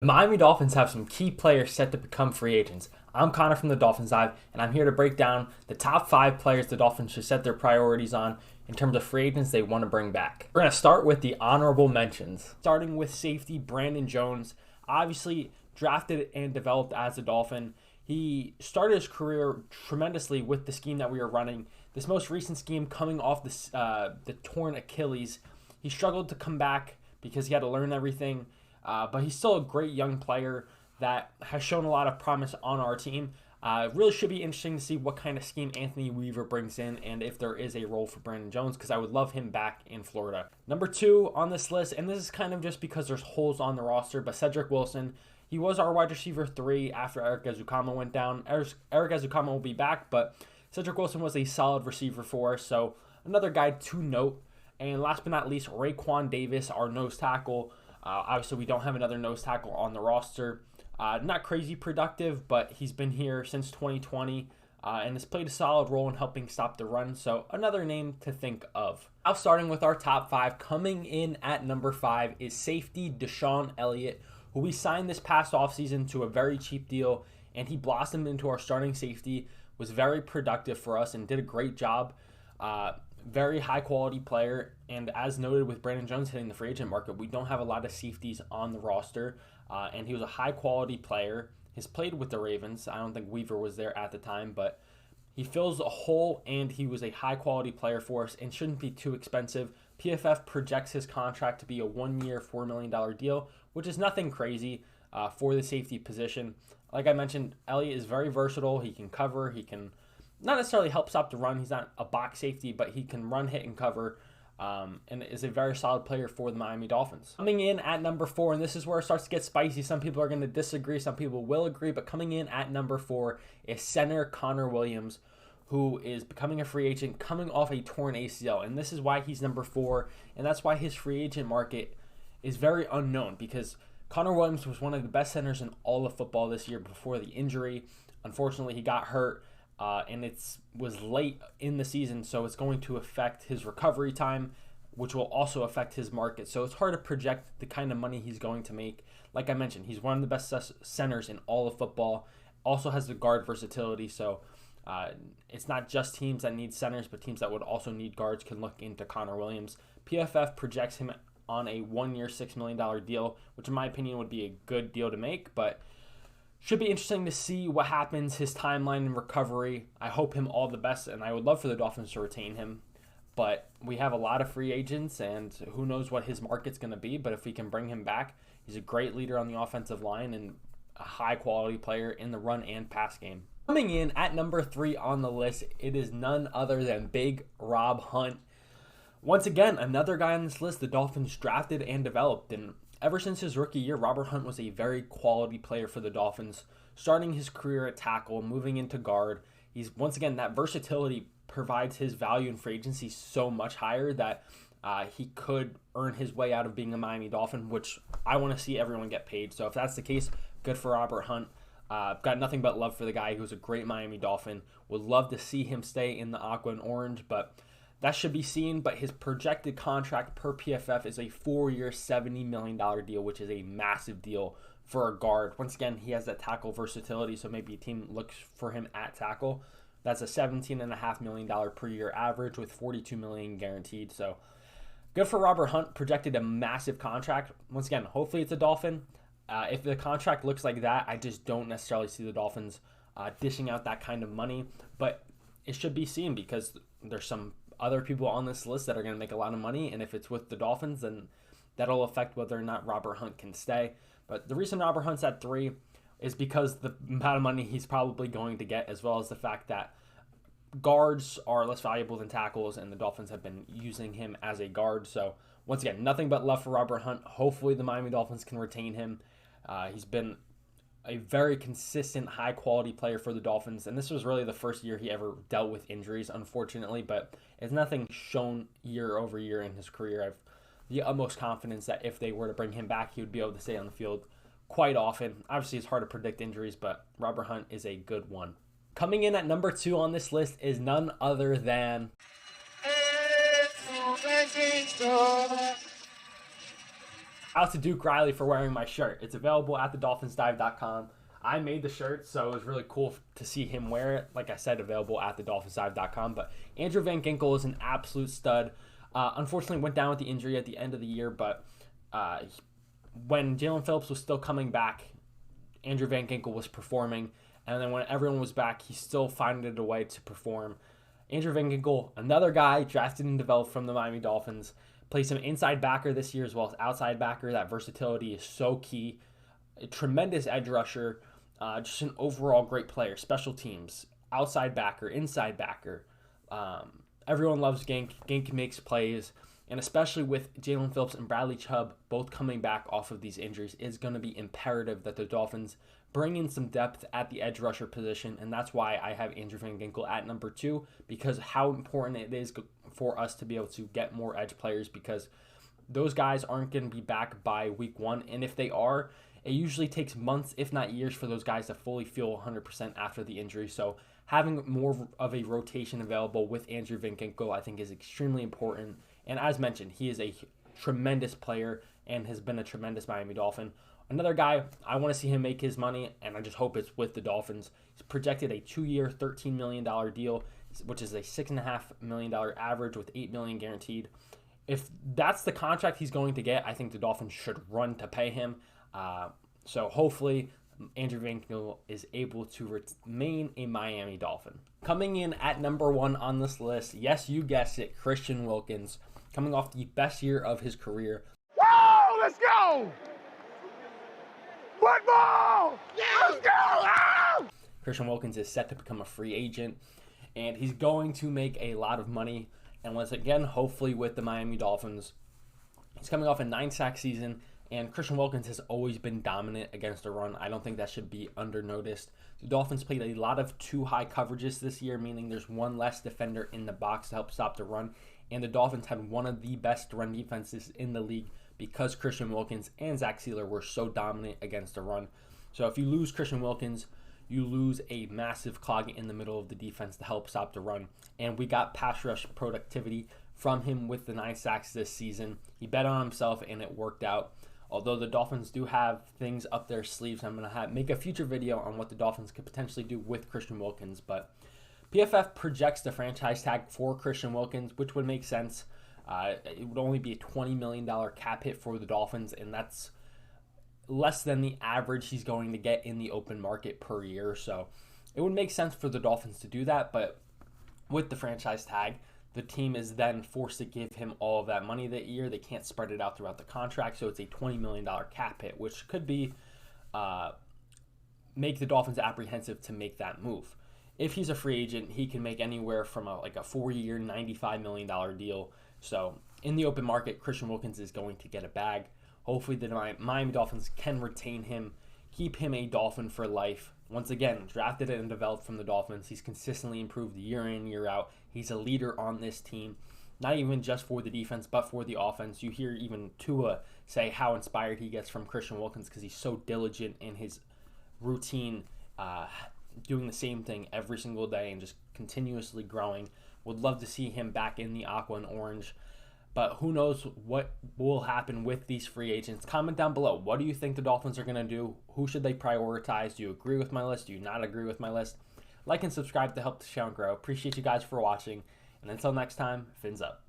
The Miami Dolphins have some key players set to become free agents. I'm Connor from the Dolphins Dive, and I'm here to break down the top 5 players the Dolphins should set their priorities on in terms of free agents they want to bring back. We're going to start with the honorable mentions, starting with safety Brandon Jones. Obviously, drafted and developed as a Dolphin. He started his career tremendously with the scheme that we were running. This most recent scheme coming off the torn Achilles. He struggled to come back because he had to learn everything. But he's still a great young player that has shown a lot of promise on our team. It really should be interesting to see what kind of scheme Anthony Weaver brings in and if there is a role for Brandon Jones, because I would love him back in Florida. Number 2 on this list, and this is kind of just because there's holes on the roster, but Cedric Wilson. He was our wide receiver 3 after Eric Ezukama went down. Eric Ezukama will be back, but Cedric Wilson was a solid receiver for us, so another guy to note. And last but not least, Raekwon Davis, our nose tackle. Obviously, we don't have another nose tackle on the roster. Not crazy productive, but he's been here since 2020 and has played a solid role in helping stop the run. So another name to think of. Now starting with our top 5, coming in at number 5 is safety Deshaun Elliott, who we signed this past offseason to a very cheap deal, and he blossomed into our starting safety, was very productive for us and did a great job. Very high quality player, and as noted with Brandon Jones hitting the free agent market, we don't have a lot of safeties on the roster, and he was a high quality player. He's played with the Ravens. I don't think Weaver was there at the time, but he fills a hole, and he was a high quality player for us and shouldn't be too expensive. PFF projects his contract to be a 1-year, $4 million deal, which is nothing crazy for the safety position. Like I mentioned, Elliott is very versatile. He can cover, he can not necessarily help stop the run. He's not a box safety, but he can run, hit, and cover, and is a very solid player for the Miami Dolphins. Coming in at number 4, and this is where it starts to get spicy. Some people are going to disagree. Some people will agree, but coming in at number 4 is center Connor Williams, who is becoming a free agent coming off a torn ACL, and this is why he's number 4, and that's why his free agent market is very unknown, because Connor Williams was one of the best centers in all of football this year before the injury. Unfortunately, he got hurt. And it was late in the season, so it's going to affect his recovery time, which will also affect his market. So it's hard to project the kind of money he's going to make. Like I mentioned, he's one of the best centers in all of football. Also has the guard versatility, so it's not just teams that need centers, but teams that would also need guards can look into Connor Williams. PFF projects him on a 1-year, $6 million deal, which in my opinion would be a good deal to make, but should be interesting to see what happens, his timeline and recovery. I hope him all the best, and I would love for the Dolphins to retain him. But we have a lot of free agents, and who knows what his market's going to be. But if we can bring him back, he's a great leader on the offensive line and a high-quality player in the run and pass game. Coming in at number 3 on the list, it is none other than Big Rob Hunt. Once again, another guy on this list the Dolphins drafted and developed, and ever since his rookie year, Robert Hunt was a very quality player for the Dolphins, starting his career at tackle, moving into guard. He's, once again, that versatility provides his value in free agency so much higher that he could earn his way out of being a Miami Dolphin, which I want to see everyone get paid. So if that's the case, good for Robert Hunt. Got nothing but love for the guy. He was a great Miami Dolphin. Would love to see him stay in the aqua and orange, but that should be seen. But his projected contract per PFF is a 4-year, $70 million deal, which is a massive deal for a guard. Once again, he has that tackle versatility, so maybe a team looks for him at tackle. That's a $17.5 million per year average with $42 million guaranteed. So good for Robert Hunt. Projected a massive contract. Once again, hopefully it's a Dolphin. If the contract looks like that, I just don't necessarily see the Dolphins dishing out that kind of money. But it should be seen, because there's some other people on this list that are going to make a lot of money, and if it's with the Dolphins, then that'll affect whether or not Robert Hunt can stay. But the reason Robert Hunt's at 3 is because the amount of money he's probably going to get, as well as the fact that guards are less valuable than tackles, and the Dolphins have been using him as a guard. So once again, nothing but love for Robert Hunt. Hopefully the Miami Dolphins can retain him. He's been a very consistent, high-quality player for the Dolphins, and this was really the first year he ever dealt with injuries, unfortunately, but it's nothing shown year over year in his career. I've the utmost confidence that if they were to bring him back, he would be able to stay on the field quite often. Obviously, it's hard to predict injuries, but Robert Hunt is a good one. Coming in at number 2 on this list is none other than Out to Duke Riley for wearing my shirt. It's available at thedolphinsdive.com. I made the shirt, so it was really cool to see him wear it. Like I said, available at thedolphinsdive.com. But Andrew Van Ginkel is an absolute stud. Unfortunately, went down with the injury at the end of the year, but when Jalen Phillips was still coming back, Andrew Van Ginkel was performing. And then when everyone was back, he still found it a way to perform. Andrew Van Ginkel, another guy drafted and developed from the Miami Dolphins, plays some inside backer this year as well as outside backer. That versatility is so key. A tremendous edge rusher, just an overall great player. Special teams, outside backer, inside backer. Everyone loves Gink. Gink makes plays. And especially with Jalen Phillips and Bradley Chubb both coming back off of these injuries, it's going to be imperative that the Dolphins bring in some depth at the edge rusher position. And that's why I have Andrew Van Ginkel at number 2, because how important it is for us to be able to get more edge players, because those guys aren't going to be back by week 1. And if they are, it usually takes months, if not years, for those guys to fully feel 100% after the injury. So having more of a rotation available with Andrew Van Ginkel, I think, is extremely important. And as mentioned, he is a tremendous player and has been a tremendous Miami Dolphin. Another guy, I want to see him make his money, and I just hope it's with the Dolphins. He's projected a 2-year, $13 million deal, which is a $6.5 million average with $8 million guaranteed. If that's the contract he's going to get, I think the Dolphins should run to pay him. So hopefully Andrew Van Ginkel is able to remain a Miami Dolphin. Coming in at number 1 on this list, yes, you guessed it, Christian Wilkins, coming off the best year of his career. Whoa, let's go! Football! Yeah, let's go! Ah! Christian Wilkins is set to become a free agent, and he's going to make a lot of money. And once again, hopefully with the Miami Dolphins, he's coming off a 9-sack season, and Christian Wilkins has always been dominant against the run. I don't think that should be under-noticed. The Dolphins played a lot of too high coverages this year, meaning there's one less defender in the box to help stop the run. And the Dolphins had one of the best run defenses in the league because Christian Wilkins and Zach Sealer were so dominant against the run. So if you lose Christian Wilkins, you lose a massive clog in the middle of the defense to help stop the run. And we got pass rush productivity from him with the 9 sacks this season. He bet on himself, and it worked out. Although the Dolphins do have things up their sleeves, I'm going to make a future video on what the Dolphins could potentially do with Christian Wilkins. But PFF projects the franchise tag for Christian Wilkins, which would make sense. It would only be a $20 million cap hit for the Dolphins, and that's less than the average he's going to get in the open market per year. So it would make sense for the Dolphins to do that, but with the franchise tag, the team is then forced to give him all of that money that year. They can't spread it out throughout the contract, so it's a $20 million cap hit, which could be make the Dolphins apprehensive to make that move. If he's a free agent, he can make anywhere from a 4-year, $95 million deal. So in the open market, Christian Wilkins is going to get a bag. Hopefully the Miami Dolphins can retain him, keep him a Dolphin for life. Once again, drafted and developed from the Dolphins. He's consistently improved year in, year out. He's a leader on this team, not even just for the defense, but for the offense. You hear even Tua say how inspired he gets from Christian Wilkins because he's so diligent in his routine, doing the same thing every single day and just continuously growing. Would love to see him back in the aqua and orange. But who knows what will happen with these free agents. Comment down below. What do you think the Dolphins are going to do? Who should they prioritize? Do you agree with my list? Do you not agree with my list? Like and subscribe to help the channel grow. Appreciate you guys for watching. And until next time, fins up.